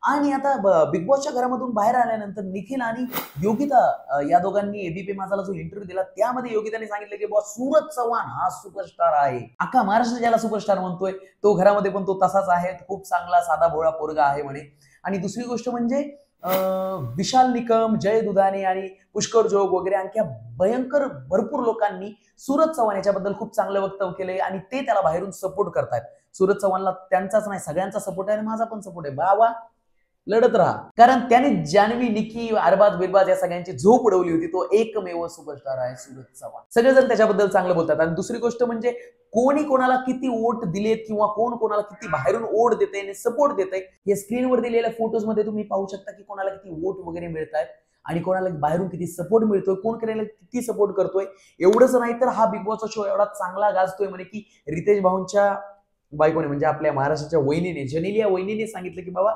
आणि आता बिग बॉसच्या घरामधून बाहेर आल्यानंतर निखिल आणि योगिता या दोघांनी एबीपी माझाला जो इंटरव्ह्यू दिला त्यामध्ये योगिताने सांगितलं की बॉस सूरज चव्हाण हा सुपरस्टार आहे, अख्खा महाराष्ट्र ज्याला सुपरस्टार म्हणतोय तो घरामध्ये पण तो तसाच आहे, खूप चांगला साधा भोळा पोरगा आहे म्हणे. आणि दुसरी गोष्ट म्हणजे विशाल निकम, जय दुधाणे आणि पुष्कर जोग वगैरे आणखी भयंकर भरपूर लोकांनी सूरज चव्हाण याच्याबद्दल खूप चांगलं वक्तव्य केलंय आणि ते त्याला बाहेरून सपोर्ट करतायत. सूरज चव्हाणला त्यांचाच नाही सगळ्यांचा सपोर्ट आहे आणि माझा पण सपोर्ट आहे. बाबा लढत राहा, कारण त्याने जान्हवी, निकी, अरबाज बिरबाज या सगळ्यांची झोप उडवली होती. तो एकमेव सुपरस्टार आहे सूरज चव्हाण. सगळेजण त्याच्याबद्दल चांगलं बोलतात. आणि दुसरी गोष्ट म्हणजे कोणी कोणाला किती वोट दिलेत किंवा कोण कोणाला किती बाहेरून ओढ देते आणि सपोर्ट देते हे स्क्रीनवर दिलेल्या फोटोज मध्ये तुम्ही पाहू शकता की कोणाला किती वोट वगैरे मिळत आहेत आणि कोणाला बाहेरून किती सपोर्ट मिळतोय, कोण करायला किती सपोर्ट करतोय. एवढंच नाही तर हा बिग बॉसचा शो एवढा चांगला गाजतोय म्हणे की रितेश भाऊंच्या बायकोने म्हणजे आपल्या महाराष्ट्राच्या वहिनीने, जनेलिया वहिनीने सांगितलं की बाबा